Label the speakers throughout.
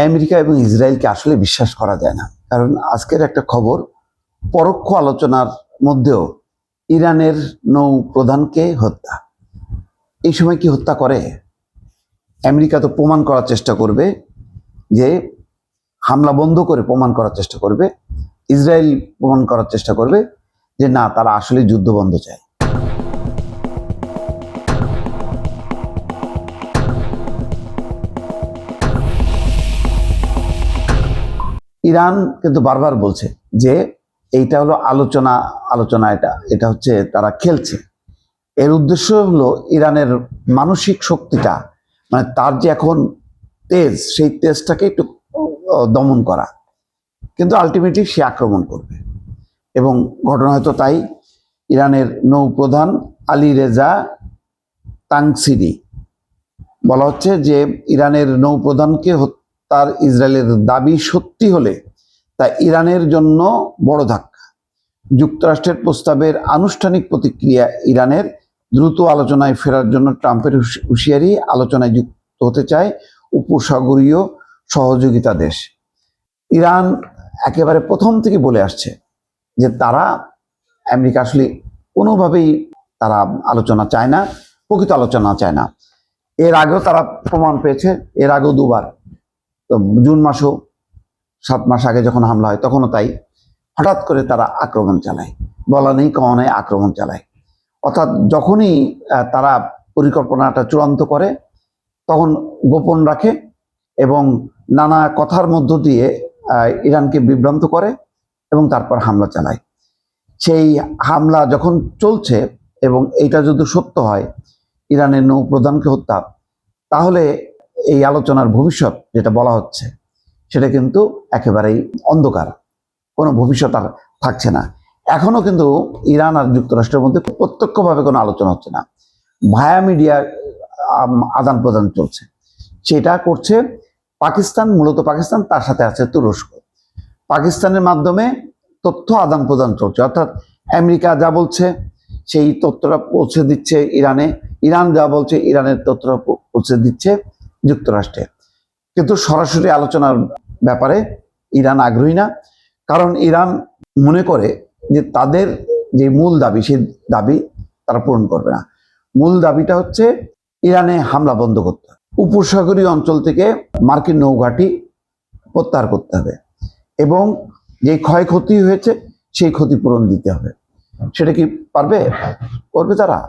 Speaker 1: America এবং ইসরায়েলকে আসলে বিশ্বাস করা যায় না, কারণ আজকের একটা খবর, পরোক্ষ আলোচনার মধ্যেও ইরানের নৌ প্রধানকে হত্যা। এই সময় কি হত্যা করে? আমেরিকা তো প্রমাণ করার চেষ্টা করবে, যে হামলা বন্ধ করে প্রমাণ করার চেষ্টা করবে, ইসরায়েল প্রমাণ করার চেষ্টা করবে যে না, তারা আসলে যুদ্ধ বন্ধ চায়। ইরান কিন্তু বারবার বলছে যে এইটা হলো আলোচনা এটা হচ্ছে তারা খেলছে। এর উদ্দেশ্য হলো ইরানের মানসিক শক্তিটা, মানে তার যে এখন তেজ, সেই তেজটাকে একটু দমন করা, কিন্তু আলটিমেটলি সে আক্রমণ করবে। এবং ঘটনা হয়তো তাই। ইরানের নৌপ্রধান আলী রেজা তাংসিরি বলা হচ্ছে যে ইরানের নৌপ্রধানকে হত্যার ইসরায়েলের দাবি সত্যি হলে তা ইরানের জন্য বড় ধাক্কা। যুক্তরাষ্ট্রের প্রস্তাবের আনুষ্ঠানিক প্রতিক্রিয়া ইরানের দ্রুত আলোচনায় ফেরার জন্য ট্রাম্পের হুঁশিয়ারি, আলোচনায় যুক্ত হতে চায় উপসাগরীয় সহযোগিতা দেশ। ইরান একেবারে প্রথম থেকে বলে আসছে যে তারা আমেরিকা আসলে কোনোভাবেই তারা আলোচনা চায় না, প্রকৃত আলোচনা চায় না। এর আগেও তারা প্রমাণ পেয়েছে, এর আগেও দুবার। তো জুন মাসেও 7 মাস আগে যখন হামলা হয় তখনও তাই। হঠাৎ করে তারা আক্রমণ চালায়, বলা নেই কওয়া নেই, আক্রমণ চালায়। অর্থাৎ যখনই তারা পরিকল্পনাটা চূড়ান্ত করে তখন গোপন রাখে এবং নানা কথার মধ্য দিয়ে ইরানকে বিভ্রান্ত করে এবং তারপর হামলা চালায়। সেই হামলা যখন চলছে এবং এইটা যদি সত্য হয়, ইরানের নৌপ্রধানকে হত্যা, তাহলে এই আলোচনার ভবিষ্যৎ যেটা বলা হচ্ছে সেটা কিন্তু একেবারেই অন্ধকার, কোনো ভবিষ্যৎ আর থাকছে না। এখনো কিন্তু ইরান আর যুক্তরাষ্ট্রের মধ্যে প্রত্যক্ষভাবে কোনো আলোচনা হচ্ছে না, ভায়া মিডিয়া আদান প্রদান চলছে। সেটা করছে পাকিস্তান, মূলত পাকিস্তান, তার সাথে আছে তুরস্ক। পাকিস্তানের মাধ্যমে তথ্য আদান প্রদান চলছে, অর্থাৎ আমেরিকা যা বলছে সেই তথ্যটা পৌঁছে দিচ্ছে ইরানে, ইরান যা বলছে ইরানের তথ্যটা পৌঁছে দিচ্ছে যুক্তরাষ্ট্রে। কিন্তু সরাসরি আলোচনার ব্যাপারে ইরান আগ্রহী না, কারণ ইরান মনে করে যে তাদের যে মূল দাবি, সেই দাবি তারা পূরণ করবে না। মূল দাবিটা হচ্ছে ইরানে হামলা বন্ধ করতে হবে, উপসাগরীয় অঞ্চল থেকে মার্কিন নৌঘাঁটি প্রত্যাহার করতে হবে এবং যে ক্ষয়ক্ষতি হয়েছে সেই ক্ষতিপূরণ দিতে হবে। সেটা কি পারবে? করবে তারা?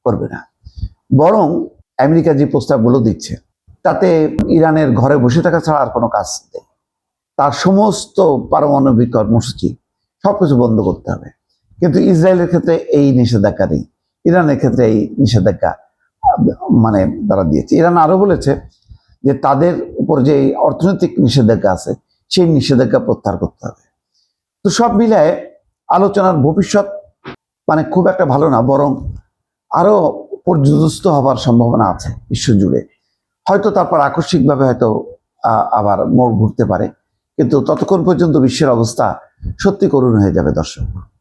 Speaker 1: করবে না। বরং আমেরিকা যে প্রস্তাবগুলো দিচ্ছে তাতে ইরানের ঘরে বসে থাকা ছাড়া আর কোনো কাজ নেই। তার সমস্ত পারমাণবিক কর্মসূচি সবকিছু বন্ধ করতে হবে। কিন্তু ইসরায়েলের ক্ষেত্রে এই নিষেধাজ্ঞা নেই, ইরানের ক্ষেত্রে এই নিষেধাজ্ঞা মানে তারা দিয়েছে। ইরান আরো বলেছে যে তাদের উপর যে অর্থনৈতিক নিষেধাজ্ঞা আছে সেই নিষেধাজ্ঞা প্রত্যাহার করতে হবে। তো সব মিলায় আলোচনার ভবিষ্যৎ মানে খুব একটা ভালো না, বরং আরো পর্যদস্ত হবার সম্ভাবনা আছে বিশ্বজুড়ে। হয়তো তারপর আকস্মিকভাবে হয়তো আবার মোড় ঘুরতে পারে, কিন্তু ততক্ষণ পর্যন্ত বিশ্বের অবস্থা সত্যি করুণ হয়ে যাবে দর্শক।